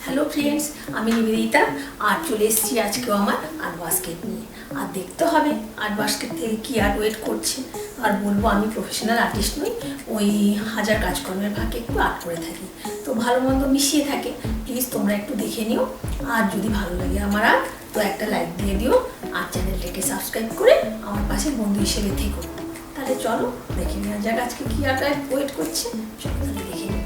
Hello friends, আমি নিবেদিতা আর চলে এসেছি আজকেও আমার আর্ট বাস্কেট নিয়ে। আর দেখতে হবে আর্ট বাস্কেট থেকে কী আর্ট ওয়েট করছে। আর বলবো আমি প্রফেশনাল আর্টিস্ট নই, ওই হাজার কাজকর্মের ফাঁকে একটু আর্ট করে থাকি, তো ভালো মন্দ মিশিয়ে থাকে। প্লিজ তোমরা একটু দেখে নিও, আর যদি ভালো লাগে আমার আর্ট তো একটা লাইক দিয়ে দিও, আর চ্যানেলটাকে সাবস্ক্রাইব করে আমার পাশে বন্ধু হিসেবে থেকো। তাহলে চলো দেখে নেওয়া যাক আজকে কী আর্ট ওয়েট করছে। চলো তাহলে দেখে নিই।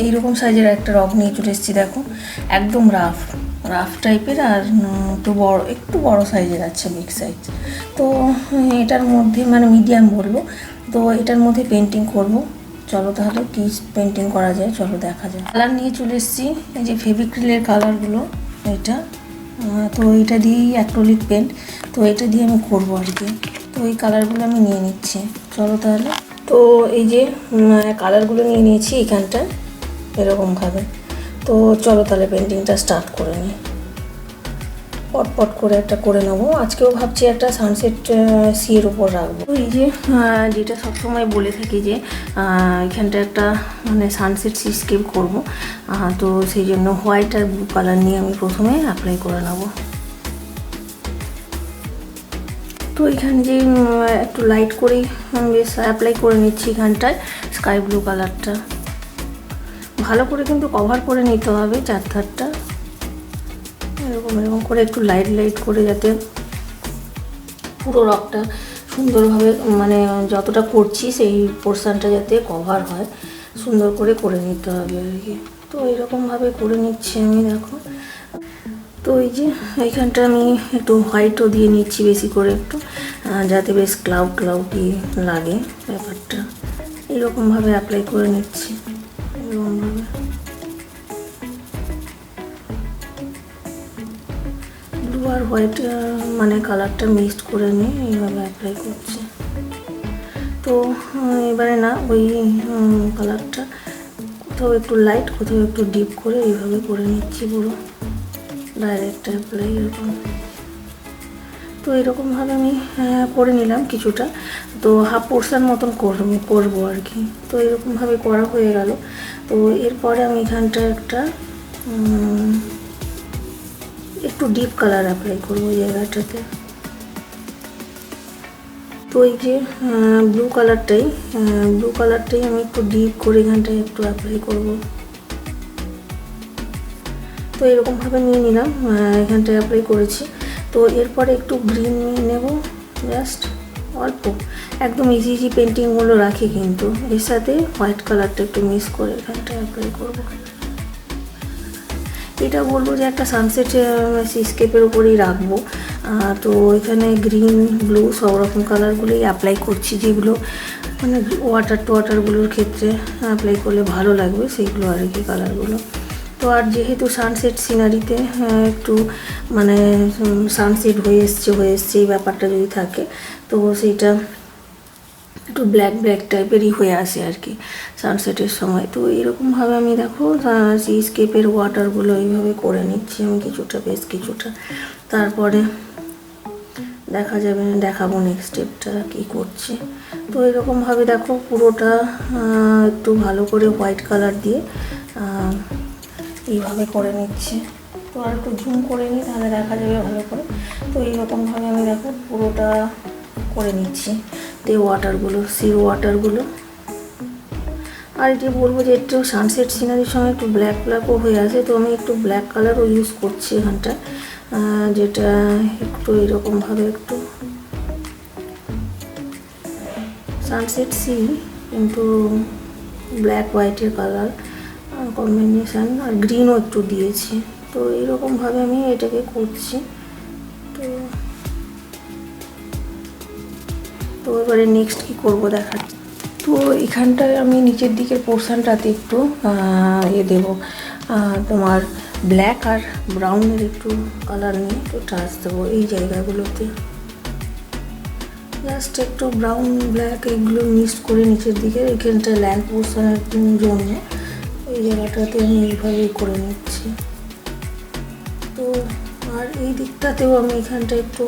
এইরকম সাইজের একটা রক নিয়ে চলে এসেছি, দেখো একদম রাফ টাইপের, আর একটু বড় সাইজের আছে, বিগ সাইজ। তো এটার মধ্যে মানে মিডিয়াম বলবো, তো এটার মধ্যে পেন্টিং করব। চলো তাহলে কি পেন্টিং করা যায় চলো দেখা যায়। কালার নিয়ে চলে এসেছি, এই যে ফেভিক্রিলের কালারগুলো, এটা তো এটা দিয়েই অ্যাক্রিলিক পেন্ট, তো এটা দিয়ে আমি করবো আর কি। তো এই কালারগুলো আমি নিয়ে নিচ্ছি, চলো তাহলে। তো এই যে কালারগুলো নিয়ে নিয়েছি এখানটায় এরকমভাবে। তো চলো তাহলে পেন্টিংটা স্টার্ট করে নিই। পট করে একটা করে নেবো। আজকেও ভাবছি একটা সানসেট সিয়ের উপর রাখবো। তো এই যে যেটা সবসময় বলে থাকি যে এখানটা একটা মানে সানসেট সিস্কেপ করবো, তো সেই জন্য হোয়াইট আর ব্লু কালার নিয়ে আমি প্রথমে অ্যাপ্লাই করে নেবো। তো এখানে যে একটু লাইট করেই বেশ অ্যাপ্লাই করে নিচ্ছি এখানটায় স্কাই ব্লু কালারটা। ভালো করে কিন্তু কভার করে নিতে হবে চারধারটা, এরকম করে একটু লাইট করে, যাতে পুরো রকটা সুন্দরভাবে মানে যতটা করছি সেই পোর্শনটা যাতে কভার হয়, সুন্দর করে নিতে হবে আর কি। তো এরকমভাবে করে নিচ্ছি আমি, দেখো। তো এই যে এইখানটা আমি একটু হোয়াইটও দিয়ে নিচ্ছি বেশি করে একটু, যাতে বেশ ক্লাউডি লাগে ব্যাপারটা। এরকমভাবে অ্যাপ্লাই করে নিচ্ছি, এরকমভাবে ব্লু আর হোয়াইট মানে কালারটা মিক্সড করে নিয়ে এইভাবে অ্যাপ্লাই করছি। তো এবারে না ওই কালারটা কোথাও একটু লাইট কোথাও একটু ডিপ করে এইভাবে করে নিচ্ছি, পুরো ডাইরেক্ট অ্যাপ্লাই এরকম। তো এরকমভাবে আমি করে নিলাম কিছুটা, তো হাফ পোর্শন মতন করবো আর কি। তো এরকমভাবে করা হয়ে গেল। তো এরপরে আমি এখানটা একটা একটু ডিপ কালার অ্যাপ্লাই করবো ওই জায়গাটাতে। তো এই যে ব্লু কালারটাই আমি একটু ডিপ করে এখানটায় একটু অ্যাপ্লাই করবো। তো এরকমভাবে নিয়ে নিলাম, এখানটায় অ্যাপ্লাই করেছি। তো এরপরে একটু গ্রিন নিয়ে নেব, জাস্ট অল্প, একদম ইজি পেন্টিংগুলো রাখি, কিন্তু এর সাথে হোয়াইট কালারটা একটু মিক্স করে এখানটায় অ্যাপ্লাই করবো। এটা বলবো যে একটা সানসেট সিস্কেপের উপরেই রাখবো। তো এখানে গ্রিন ব্লু সব রকম কালারগুলোই অ্যাপ্লাই করছি, যেগুলো মানে ওয়াটারগুলোর ক্ষেত্রে অ্যাপ্লাই করলে ভালো লাগবে সেইগুলো আর কি কালারগুলো। তো আর যেহেতু সানসেট সিনারিতে একটু মানে সানসেট হয়ে এসছে এই ব্যাপারটা যদি থাকে, তো সেইটা একটু ব্ল্যাক টাইপেরই হয়ে আসে আর কি সানসেটের সময়। তো এরকমভাবে আমি দেখো সিস্কেপের ওয়াটারগুলো এইভাবে করে নিচ্ছি আমি বেশ কিছুটা। তারপরে দেখাবো নেক্সট স্টেপটা কী করছি। তো এরকমভাবে দেখো পুরোটা একটু ভালো করে হোয়াইট কালার দিয়ে এইভাবে করে নিচ্ছি। তো আর একটু জুম করে নিই, তাহলে দেখা যাবে ভালো করে। তো এইরকমভাবে আমি দেখো পুরোটা করে নিচ্ছি সি ওয়াটারগুলো। আর এটি বলবো যে একটু সানসেট সিনারির সময় একটু ব্ল্যাকও হয়ে আসে, তো আমি একটু ব্ল্যাক কালারও ইউজ করছি এখানটা, যেটা একটু এরকমভাবে একটু সানসেট কিন্তু ব্ল্যাক হোয়াইটের কালার কম্বিনেশান, আর গ্রিনও একটু দিয়েছি। তো এইরকমভাবে আমি এটাকে করছি। তো এবারে নেক্সট কী করবো দেখাচ্ছি। তো এখানটায় আমি নিচের দিকের পোর্শনটাতে একটু দেবো তোমার ব্ল্যাক আর ব্রাউনের একটু কালার নিয়ে একটু টাচ দেবো এই জায়গাগুলোতে, জাস্ট একটু ব্রাউন ব্ল্যাক এগুলো মিক্সড করে নিচের দিকে এখানটা ল্যাম্প পোর্শনের জন্য এই জায়গাটাতে আমি এইভাবেই করে নিচ্ছি। তো আর এই দিকটাতেও আমি এখানটা একটু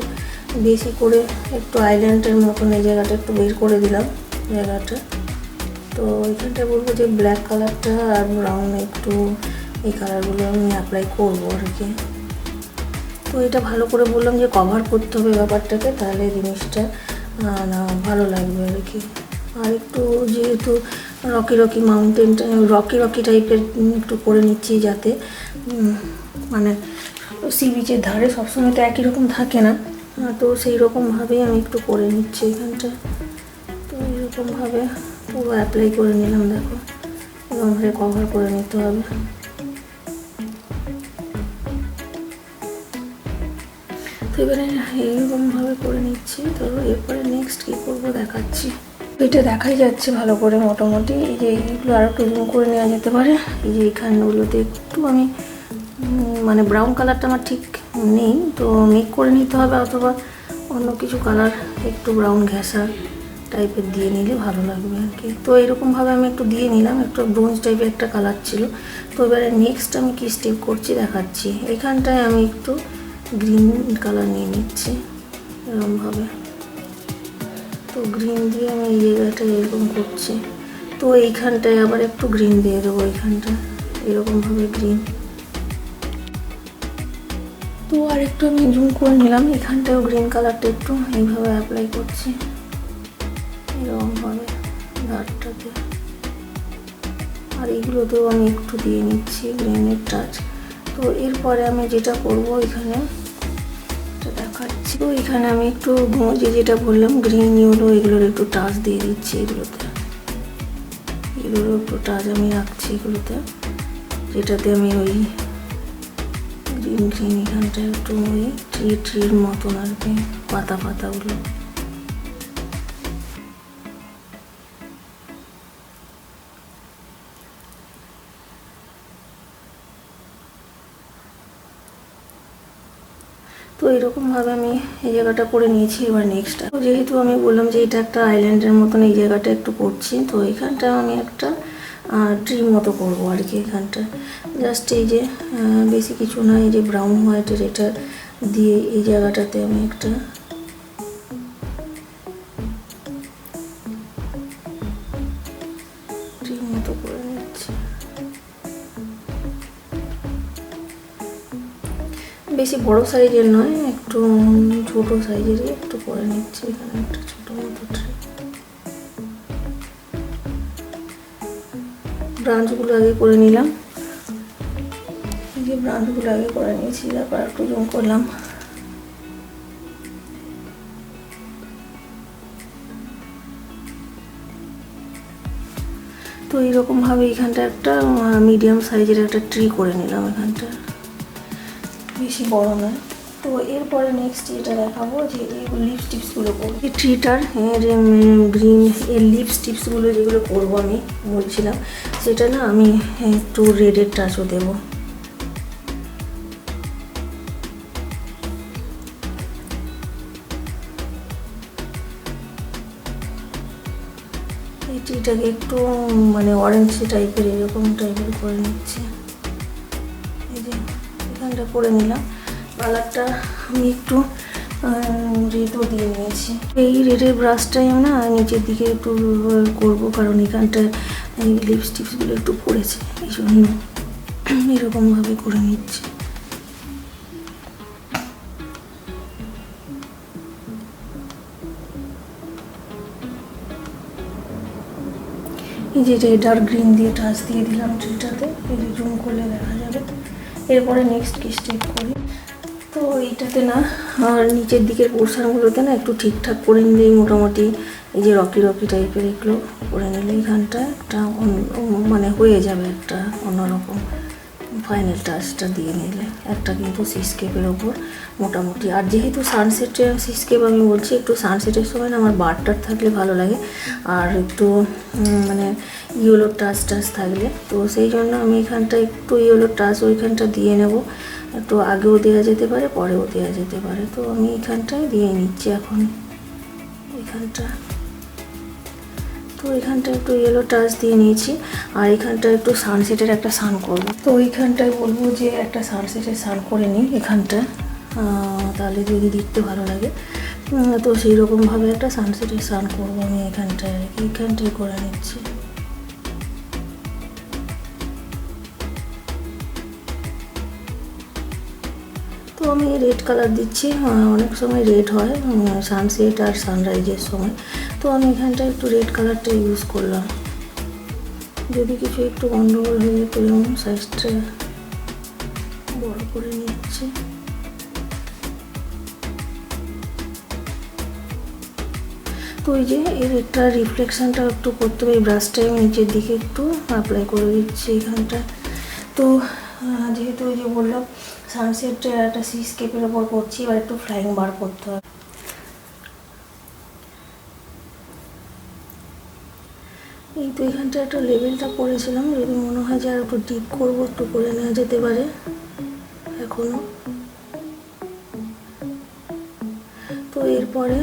বেশি করে একটু আইল্যান্ডের মতন এই জায়গাটা একটু বের করে দিলাম, জায়গাটা। তো এখানটা বলবো যে ব্ল্যাক কালারটা আর ব্রাউন একটু এই কালারগুলো আমি অ্যাপ্লাই করবো আর কি। তো এটা ভালো করে বললাম যে কভার করতে হবে ব্যাপারটাকে, তাহলে জিনিসটা না ভালো লাগবে আর কি। আর একটু যেহেতু রকি মাউন্টেনটা রকি টাইপের একটু করে নিচ্ছি, যাতে মানে সি বিচের ধারে সবসময় তো একই রকম থাকে না, তো সেই রকমভাবেই আমি একটু করে নিচ্ছি এখানটা। তো এরকমভাবে পুরো অ্যাপ্লাই করে নিলাম, দেখো এরকমভাবে কভার করে নিতে হবে। তো এবারে এইরকমভাবে করে নিচ্ছি। তো এরপরে নেক্সট কী করবো দেখাচ্ছি। এটা দেখাই যাচ্ছে ভালো করে মোটামুটি। এই যে এইগুলো আরও একটু জুম করে নেওয়া যেতে পারে। এই যে এইখানগুলোতে একটু আমি মানে ব্রাউন কালারটা আমার ঠিক নেই, তো মেক করে নিতে হবে, অথবা অন্য কিছু কালার একটু ব্রাউন ঘেঁষা টাইপের দিয়ে নিলে ভালো লাগবে আর কি। তো এরকমভাবে আমি একটু দিয়ে নিলাম, একটু ব্রোঞ্জ টাইপের একটা কালার ছিল। তো এবারে নেক্সট আমি কী স্টেপ করছি দেখাচ্ছি। এখানটায় আমি একটু গ্রিন কালার নিয়ে নিচ্ছি এরকমভাবে। তো গ্রিন দিয়ে আমি এই জায়গাটা এরকম করছি। তো এইখানটায় আবার একটু গ্রিন দিয়ে দেবো, এইখানটা এরকমভাবে গ্রিন। তো আর একটু আমি জুম করে নিলাম, এখানটাও গ্রিন কালারটা একটু এইভাবে অ্যাপ্লাই করছি এরকমভাবে ধারটাতে। আর এইগুলোতেও আমি একটু দিয়ে নিচ্ছি গ্রিনের টাচ। তো এরপরে আমি যেটা করবো এখানে দেখাচ্ছি। তো এখানে আমি একটু যেটা বললাম গ্রিন ইয়েলো এগুলোর একটু টাচ দিয়ে দিচ্ছি এগুলোতে। এগুলোর একটু টাচ আমি রাখছি এগুলোতে, যেটাতে আমি ওই গ্রিন এখানটা একটু ওই ট্রির মতন আর কি পাতাগুলো। তো এরকমভাবে আমি এই জায়গাটা করে নিয়েছি। এবার নেক্সট যেহেতু আমি বললাম যে এটা একটা আইল্যান্ডের মতন, এই জায়গাটা একটু করছি। তো এখানটা আমি একটা ট্রি মতো করবো আর কি। এখানটা জাস্ট এই যে বেশি কিছু না, এই যে ব্রাউন হোয়াইটের এটা দিয়ে এই জায়গাটাতে আমি একটা ট্রি মতো করে নিচ্ছি। বেশি বড় সাইজের নয়, একটু ছোট সাইজেরই একটু করে নিচ্ছি। এখানে একটা ছোট মতো ট্রি। ব্রাঞ্চগুলো আগে করে নিলাম, এই যে ব্রাঞ্চগুলো আগে করে নিয়েছি। তারপর একটু জুম করলাম। তো এইরকমভাবে এখানটা একটা মিডিয়াম সাইজের একটা ট্রি করে নিলাম এখানটা, বেশি বড় নয়। তো এরপরে নেক্সট যেটা দেখাবো যে এই লিপস টিপসগুলো করবো। এই ট্রিটার গ্রিন এর লিপস টিপসগুলো যেগুলো করবো আমি বলছিলাম, সেটা না আমি একটু রেডের টাচও দেবো। এই ট্রিটাকে একটু মানে অরেঞ্জ টাইপের এরকম টাইপের করে নিচ্ছি। এই যে এখানটা করে নিলাম। কালারটা আমি একটু রেডও দিয়ে নিয়েছি। এই রেডের ব্রাশটাই আমি না নিচের দিকে একটু করবো, কারণ এখানটা এই লিপস টিপসগুলো একটু পড়েছে, এই জন্য এরকমভাবে করে নিচ্ছি। এই যে ডার্ক গ্রিন দিয়ে টাচ দিয়ে দিলাম ট্রিটাতে, এই যে জুম করলে দেখা যাবে। এরপরে নেক্সট কি স্টেপ করি। তো এইটাতে না আর নিচের দিকের পোর্শনগুলোতে না একটু ঠিকঠাক করে নিলেই মোটামুটি এই যে রকি টাইপের এগুলো করে নিলে এখানটা একটা মানে হয়ে যাবে একটা অন্যরকম ফাইনাল টাচটা দিয়ে নিলে একটা কিন্তু সিস্কেপের ওপর মোটামুটি। আর যেহেতু সানসেটের সিস্কেপ আমি বলছি, একটু সানসেটের সময় না আমার বারটার থাকলে ভালো লাগে, আর একটু মানে ইয়েলো টাচ থাকলে, তো সেই জন্য আমি এখানটা একটু ইয়েলো টাচ ওইখানটা দিয়ে নেব। একটু আগেও দেওয়া যেতে পারে, পরেও দেওয়া যেতে পারে। তো আমি এখানটায় দিয়ে নিচ্ছি এখন এখানটা। তো এখানটা একটু ইয়েলো টাচ দিয়ে নিয়েছি, আর এখানটা একটু সানসেটের একটা সান করব। তো ওইখানটায় বলবো যে একটা সানসেটের সান করে নিই এখানটা, তাহলে যদি দেখতে ভালো লাগে। তো সেই রকমভাবে একটা সানসেটের সান করবো আমি এখানটায় করে নিচ্ছি। তো আমি রেড কালার দিচ্ছি, অনেক সময় রেড হয় সানসেট আর সানরাইজের সময়, তো আমি এখানটায় একটু রেড কালারটা ইউজ করলাম। যদি কিছু একটু গন্ডগোল হয়ে যেত এবং সাইজটা বড় করে নিচ্ছি। তো ওই যে এর একটা রিফ্লেকশানটা একটু করতে হবে, এই ব্রাশটা আমি নিচের দিকে একটু অ্যাপ্লাই করে দিচ্ছি এখানটা। তো যেহেতু ওই যে বললাম সানসেট একটা সিস্কেপের ওপর করছি, এবার একটু ফ্লাইং বার করতে হবে। এই তো এখানটা একটা লেভেলটা করেছিলাম, যদি মনে হয় যে আর একটু ডিপ করবো একটু করে নেওয়া যেতে পারে এখনও। তো এরপরে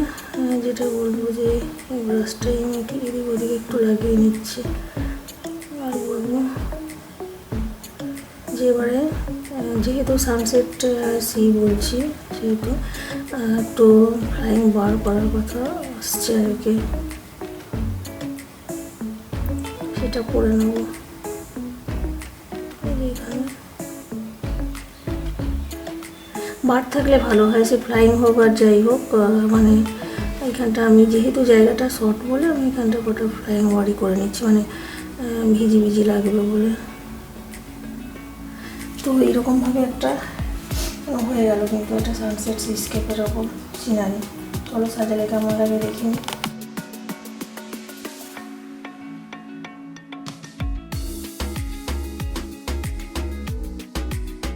যেটা বলবো যে এই ব্রাশটাই আমি এদিক ওদিকে একটু লাগিয়ে নিচ্ছি। আর বলবো যে এবারে যেহেতু সানসেট সি বলছি, সেহেতু একটু ফ্লাইং বার করার কথা আসছে আর কি, সেটা করে নেবো। এখানে বার থাকলে ভালো হয়, সে ফ্লাইং হোক আর যাই হোক, মানে এইখানটা আমি যেহেতু জায়গাটা শর্ট বলে আমি এখানটা কটা ফ্লাইং বারই করে নিচ্ছি, মানে ভিজি ভিজি লাগবে বলে। তো এইরকমভাবে একটা হয়ে গেল কিন্তু একটা সানসেট সিস্কেপের ওপর সিনারি। চলো সাজালে কেমন লাগে দেখিনি।